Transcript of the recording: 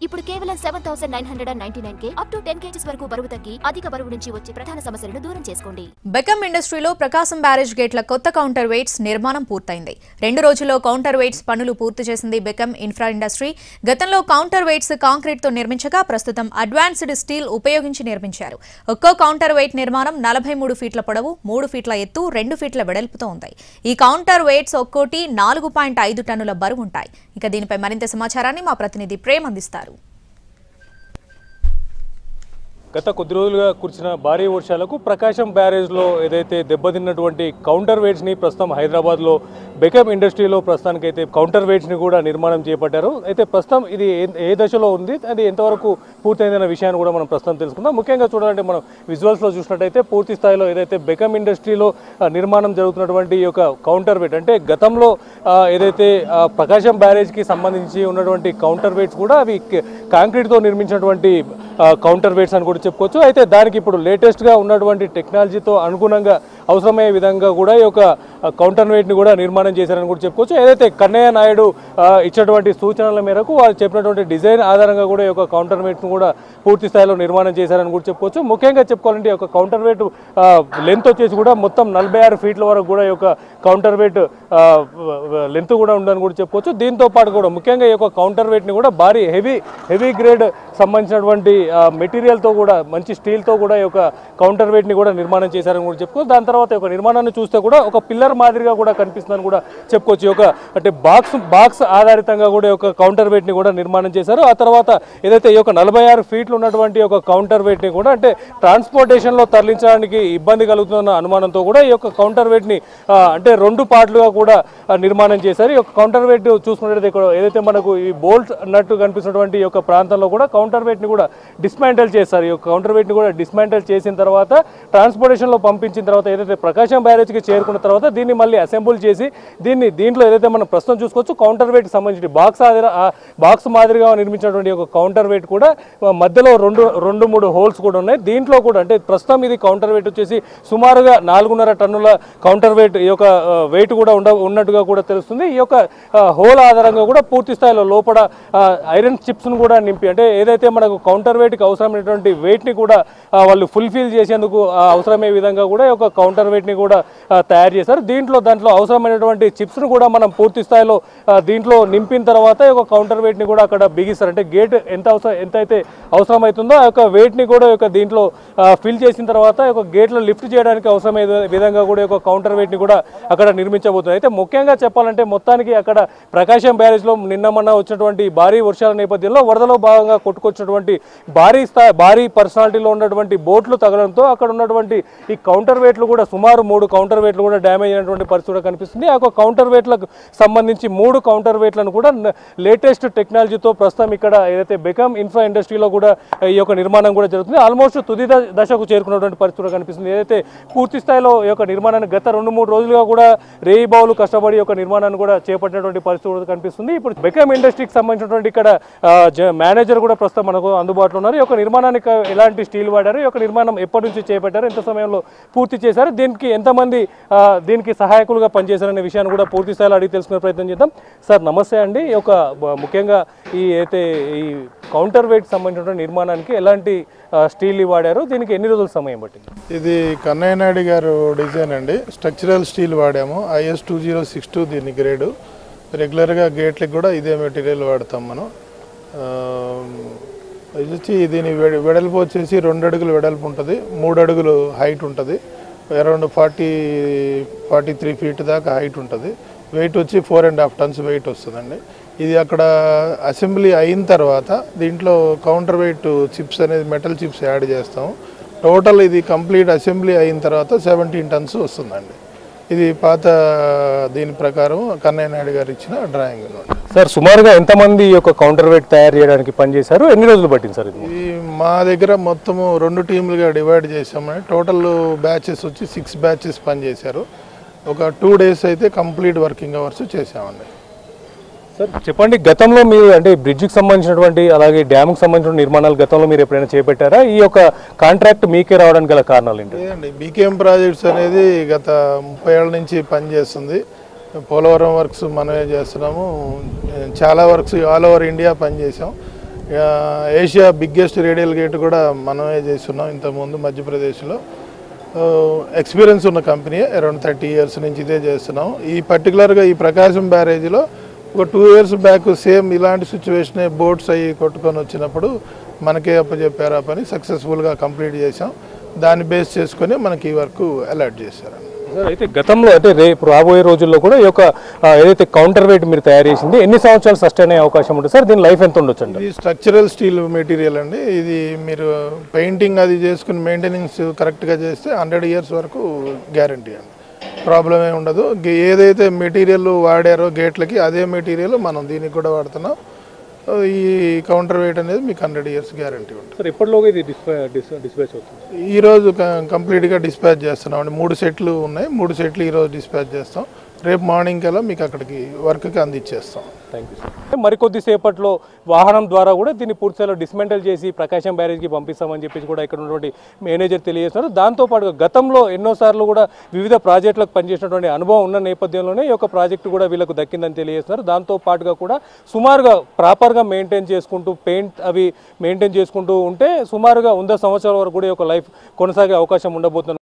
ఇప్పుడు కేవలం 7999కే up to 10 kgs వరకు బరువు తగ్గి అధిక బరువు నుంచి వచ్చే ప్రధాన సమస్యలను దూరం చేసుకోండి. బెకమ్ ఇండస్ట్రీలో ప్రకాశం బ్యారేజ్ గేట్ల కొత్త కౌంటర్ వెయిట్స్ నిర్మాణం పూర్తయింది. 2 రోజుల్లో కౌంటర్ వెయిట్స్ పనులు పూర్తి చేసింది బెకమ్ ఇన్ఫ్రా ఇండస్ట్రీ. గతంలో కౌంటర్ వెయిట్స్ కాంక్రీట్ తో నిర్మించగా ప్రస్తుతం అడ్వాన్స్డ్ స్టీల్ ఉపయోగించి నిర్మించారు. ఒక్కో కౌంటర్ వెయిట్ నిర్మాణం 43 ఫీట్ల పొడవు, 3 ఫీట్ల ఎత్తు, 2 ఫీట్ల వెడల్పుతో ఉంది. ఈ కౌంటర్ వెయిట్స్ ఒక్కోటి 4.5 టన్నుల బరువు ఉంటాయి. ఇక దీనిపై మరింత సమాచారాన్ని మా ప్రతినిధి ప్రేమ్ అందిస్తారు. గత కొద్ది రోజులుగా కురిసిన భారీ వర్షాలకు ప్రకాశం బ్యారేజ్లో ఏదైతే దెబ్బతిన్నటువంటి కౌంటర్ వెయిట్స్ని ప్రస్తుతం హైదరాబాద్లో బెకమ్ ఇండస్ట్రీలో ప్రస్తుతానికైతే కౌంటర్ వెయిట్స్ని కూడా నిర్మాణం చేపట్టారు. అయితే ప్రస్తుతం ఇది ఏ దశలో ఉంది, అది ఎంతవరకు పూర్తయిందన్న విషయాన్ని కూడా మనం ప్రస్తుతం తెలుసుకుందాం. ముఖ్యంగా చూడాలంటే మనం విజువల్స్లో చూసినట్టయితే పూర్తి స్థాయిలో ఏదైతే బెకమ్ ఇండస్ట్రీలో నిర్మాణం జరుగుతున్నటువంటి ఈ యొక్క కౌంటర్ వెయిట్ అంటే గతంలో ఏదైతే ప్రకాశం బ్యారేజ్కి సంబంధించి ఉన్నటువంటి కౌంటర్ వెయిట్స్ కూడా అవి కాంక్రీట్తో నిర్మించినటువంటి కౌంటర్ వెయిట్స్ అని కూడా చెప్పుకోవచ్చు. అయితే దానికి ఇప్పుడు లేటెస్ట్గా ఉన్నటువంటి టెక్నాలజీతో అనుగుణంగా అవసరమయ్యే విధంగా కూడా ఈ యొక్క కౌంటర్ వెయిట్ని కూడా నిర్మాణం చేశారని కూడా చెప్పుకోవచ్చు. ఏదైతే కన్నయ్య నాయుడు ఇచ్చినటువంటి సూచనల మేరకు వారు చెప్పినటువంటి డిజైన్ ఆధారంగా కూడా ఈ యొక్క కౌంటర్ వెయిట్ను కూడా పూర్తి స్థాయిలో నిర్మాణం చేశారని కూడా చెప్పుకోవచ్చు. ముఖ్యంగా చెప్పుకోవాలంటే ఈ యొక్క కౌంటర్ వెయిట్ లెంత్ వచ్చేసి కూడా మొత్తం 46 ఫీట్ల వరకు కూడా ఈ యొక్క కౌంటర్ వెయిట్ లెంత్ కూడా ఉందని కూడా చెప్పుకోవచ్చు. దీంతో పాటు కూడా ముఖ్యంగా ఈ యొక్క కౌంటర్ వెయిట్ని కూడా భారీ హెవీ గ్రేడ్ సంబంధించినటువంటి మెటీరియల్తో కూడా మంచి స్టీల్తో కూడా ఈ యొక్క కౌంటర్ వెయిట్ని కూడా నిర్మాణం చేశారని కూడా చెప్పుకోవచ్చు. దాని తర్వాత ఈ యొక్క నిర్మాణాన్ని చూస్తే కూడా ఒక పిల్లర్ మాదిరిగా కూడా కనిపిస్తుందని కూడా చెప్పుకోవచ్చు. ఈ యొక్క అంటే బాక్స్ ఆధారితంగా కూడా ఈ యొక్క కౌంటర్ వెయిట్ని కూడా నిర్మాణం చేశారు. ఆ తర్వాత ఏదైతే ఈ యొక్క 46 ఫీట్లు ఉన్నటువంటి ఒక కౌంటర్ వెయిట్ని కూడా అంటే ట్రాన్స్పోర్టేషన్లో తరలించడానికి ఇబ్బంది కలుగుతున్న అనుమానంతో కూడా ఈ యొక్క కౌంటర్ వెయిట్ని అంటే 2 పార్ట్లుగా కూడా నిర్మాణం చేశారు. ఈ యొక్క కౌంటర్ వెయిట్ చూసుకున్నట్లయితే ఇక్కడ ఏదైతే మనకు ఈ బోల్ట్ నట్టు కనిపిస్తున్నటువంటి ఈ యొక్క ప్రాంతంలో కూడా కౌంటర్ వెయిట్ని కూడా డిస్మాంటిల్ చేస్తారు. ఈ యొక్క కౌంటర్ వెయిట్ని కూడా డిస్మాంటిల్ చేసిన తర్వాత ట్రాన్స్పోర్టేషన్లో పంపించిన తర్వాత ఏదైతే ప్రకాశం బ్యారేజ్కి చేరుకున్న తర్వాత దీన్ని మళ్ళీ అసెంబుల్ చేసి దీంట్లో ఏదైతే మనం ప్రస్తుతం చూసుకోవచ్చు కౌంటర్ వెయిట్కి సంబంధించి బాక్స్ మాదిరిగా నిర్మించినటువంటి ఒక కౌంటర్ వెయిట్ కూడా మధ్యలో 2-3 హోల్స్ కూడా ఉన్నాయి. దీంట్లో కూడా అంటే ప్రస్తుతం ఇది కౌంటర్ వెయిట్ వచ్చేసి సుమారుగా 4.5 టన్నుల కౌంటర్ వెయిట్ ఈ యొక్క వెయిట్ కూడా ఉన్నట్టుగా కూడా తెలుస్తుంది. ఈ యొక్క హోల్ ఆధారంగా కూడా పూర్తి స్థాయిలో లోపల ఐరన్ చిప్స్ను కూడా నింపి అంటే ఏదైతే మనకు కౌంటర్ వెయిట్కి అవసరమైనటువంటి వెయిట్ని కూడా వాళ్ళు ఫుల్ఫిల్ చేసేందుకు అవసరమయ్యే విధంగా కూడా ఈ యొక్క కౌంటర్ వెయిట్ని కూడా తయారు చేశారు. దాంట్లో అవసరమైనటువంటి చిప్స్ను కూడా మనం పూర్తి స్థాయిలో దీంట్లో నింపిన తర్వాత ఈ యొక్క కౌంటర్ వెయిట్ని కూడా అక్కడ బిగిస్తారు. అంటే గేట్ ఎంతైతే అవసరమవుతుందో ఆ యొక్క వెయిట్ని కూడా ఈ యొక్క దీంట్లో ఫిల్ చేసిన తర్వాత ఈ యొక్క గేట్లో లిఫ్ట్ చేయడానికి అవసరమయ్యే విధంగా కూడా ఈ యొక్క కౌంటర్ వెయిట్ని కూడా అక్కడ నిర్మించబోతుంది. అయితే ముఖ్యంగా చెప్పాలంటే మొత్తానికి అక్కడ ప్రకాశం బ్యారేజ్లో మొన్న వచ్చినటువంటి భారీ వర్షాల నేపథ్యంలో వరదలో భాగంగా కొట్టుకొచ్చినటువంటి భారీ పర్సనాలిటీలో ఉన్నటువంటి బోట్లు తగలడంతో అక్కడ ఉన్నటువంటి ఈ కౌంటర్ వెయిట్లు కూడా సుమారు 3 కౌంటర్ వెయిట్లు కూడా డ్యామేజ్ అయినటువంటి పరిస్థితి కూడా కనిపిస్తుంది. ఆ కౌంటర్ వెయిట్లకు సంబంధించి 3 కౌంటర్ వెయిట్లను కూడా లేటెస్ట్ టెక్నాలజీతో ప్రస్తుతం ఇక్కడ ఏదైతే బెకమ్ ఇన్ఫ్రా ఇండస్ట్రీలో కూడా ఈ యొక్క నిర్మాణం కూడా జరుగుతుంది. ఆల్మోస్ట్ తుది దశకు చేరుకున్నటువంటి పరిస్థితి కూడా కనిపిస్తుంది. ఏదైతే పూర్తి స్థాయిలో ఈ యొక్క నిర్మాణాన్ని గత 2-3 రోజులుగా కూడా రేయిబావులు కష్టపడి యొక్క నిర్మాణాన్ని కూడా చేపట్టినటువంటి పరిస్థితి కూడా కనిపిస్తుంది. ఇప్పుడు బెకమ్ ఇండస్ట్రీకి సంబంధించినటువంటి ఇక్కడ మేనేజర్ కూడా ప్రస్తుతం మనకు అందుబాటులో ఉన్నారు. ఈ యొక్క నిర్మాణానికి ఎలాంటి స్టీల్ వాడారు, ఈ యొక్క నిర్మాణం ఎప్పటి నుంచి చేపట్టారు, ఎంత సమయంలో పూర్తి చేశారు, దీనికి ఎంతమంది దీనికి సహాయకులుగా పనిచేశారనే విషయాన్ని కూడా పూర్తి స్థాయిలో అడిగి తెలుసుకునే ప్రయత్నం చేద్దాం. సార్ నమస్తే అండి. ఈ యొక్క ముఖ్యంగా ఈ కౌంటర్ వెయిట్ సంబంధించిన నిర్మాణానికి ఎలాంటి స్టీల్ వాడారు, దీనికి ఎన్ని రోజుల సమయం పట్టింది? ఇది కన్నయ్య నాయుడు గారు డిజైన్ అండి. స్ట్రక్చరల్ స్టీల్ వాడాము, IS 2062 దీని గ్రేడు. రెగ్యులర్గా గేట్లకు కూడా ఇదే మెటీరియల్ వాడతాం మనం. ఇది వచ్చి దీని వెడల్పు వచ్చేసి 2 అడుగులు వెడల్పు ఉంటుంది, 3 అడుగులు హైట్ ఉంటుంది, అరౌండ్ 43 ఫీట్ దాకా హైట్ ఉంటుంది. వెయిట్ వచ్చి 4.5 టన్స్ వెయిట్ వస్తుందండి. ఇది అక్కడ అసెంబ్లీ అయిన తర్వాత దీంట్లో కౌంటర్ వెయిట్ చిప్స్ అనేది మెటల్ చిప్స్ యాడ్ చేస్తాము. టోటల్ ఇది కంప్లీట్ అసెంబ్లీ అయిన తర్వాత 17 టన్స్ వస్తుందండి. ఇది పాత దీని ప్రకారం కన్నయ్య నాయుడు గారు ఇచ్చిన డ్రాయింగ్. సార్ సుమారుగా ఎంతమంది ఈ యొక్క కౌంటర్ వెయిట్ తయారు చేయడానికి పనిచేశారు, ఎన్ని రోజులు పట్టింది సార్? ఇది మా దగ్గర మొత్తము 2 టీములుగా డివైడ్ చేసామండి. టోటల్ బ్యాచెస్ వచ్చి 6 బ్యాచెస్ పనిచేశారు. ఒక 2 డేస్ అయితే కంప్లీట్ వర్కింగ్ అవర్స్ చేసామండి. సార్ చెప్పండి, గతంలో మీరు అంటే బ్రిడ్జికి సంబంధించినటువంటి అలాగే డ్యామ్కి సంబంధించిన నిర్మాణాలు గతంలో మీరు ఎప్పుడైనా చేపట్టారా? ఈ యొక్క కాంట్రాక్ట్ మీకే రావడానికి గల కారణాలు ఏంటి? లేదండి, బీకేఎం ప్రాజెక్ట్స్ అనేది గత 30 ఏళ్ళ నుంచి పనిచేస్తుంది. పోలవరం వర్క్స్ మనమే చేస్తున్నాము, చాలా వర్క్స్ ఆల్ ఓవర్ ఇండియా పనిచేసాం. ఏషియా బిగ్గెస్ట్ రేడియల్ గేట్ కూడా మనమే చేస్తున్నాం ఇంతకుముందు మధ్యప్రదేశ్లో. ఎక్స్పీరియన్స్ ఉన్న కంపెనీ, అరౌండ్ 30 years నుంచి ఇదే చేస్తున్నాం. ఈ పర్టికులర్గా ఈ ప్రకాశం బ్యారేజీలో ఒక 2 years బ్యాక్ సేమ్ ఇలాంటి సిచ్యువేషనే బోట్స్ అయ్యి కొట్టుకొని వచ్చినప్పుడు మనకే అప్పచెప్పారు. ఆ పని సక్సెస్ఫుల్గా కంప్లీట్ చేసాం. దాన్ని బేస్ చేసుకొని మనకి ఈ వర్క్ అలాట్ చేశారు. సార్, అయితే గతంలో అంటే రేపు రాబోయే రోజుల్లో కూడా ఈ యొక్క ఏదైతే కౌంటర్ వెయిట్ మీరు తయారు చేసింది ఎన్ని సంవత్సరాలు సస్టైన్ అయ్యే అవకాశం ఉంటుంది సార్? దీని లైఫ్ ఎంత ఉండొచ్చు అండి? ఇది స్ట్రక్చరల్ స్టీల్ మెటీరియల్ అండి. ఇది మీరు పెయింటింగ్ అది చేసుకుని మెయింటెనెన్స్ కరెక్ట్గా చేస్తే 100 years వరకు గ్యారంటీ అండి. ప్రాబ్లం ఏమి ఉండదు. ఏదైతే మెటీరియల్ వాడారో గేట్లకి అదే మెటీరియల్ మనం దీనికి కూడా వాడుతున్నాం. ఈ కౌంటర్ వెయిట్ అనేది మీకు 100 years గ్యారంటీ ఉంటుంది. సార్, ఎప్పటిలోగా ఇది డిస్పాచ్ అవుతుంది? ఈరోజు కంప్లీట్గా డిస్పాచ్ చేస్తున్నాం అండి. 3 సెట్లు ఉన్నాయి. 3 సెట్లు ఈరోజు డిస్పాచ్ చేస్తాం. రేపు మార్నింగ్ కల్లా మీకు అక్కడికి వర్క్కి అందించేస్తాం. Thank you sir. మరికొద్ది సేపట్లో వాహనం ద్వారా కూడా దీన్ని పూర్తిస్థాయిలో డిస్మెంటల్ చేసి ప్రకాశం బ్యారేజ్కి పంపిస్తామని చెప్పేసి కూడా ఇక్కడ ఉన్నటువంటి మేనేజర్ తెలియజేస్తున్నారు. దాంతోపాటుగా గతంలో ఎన్నోసార్లు కూడా వివిధ ప్రాజెక్టులకు పనిచేసినటువంటి అనుభవం ఉన్న నేపథ్యంలోనే ఈ యొక్క ప్రాజెక్టు కూడా వీళ్ళకు దక్కిందని తెలియజేస్తున్నారు. దాంతోపాటుగా కూడా సుమారుగా ప్రాపర్గా మెయింటైన్ చేసుకుంటూ పెయింట్ అవి మెయింటైన్ చేసుకుంటూ ఉంటే సుమారుగా 100 సంవత్సరాల వరకు కూడా ఈ యొక్క లైఫ్ కొనసాగే అవకాశం ఉండబోతుంది.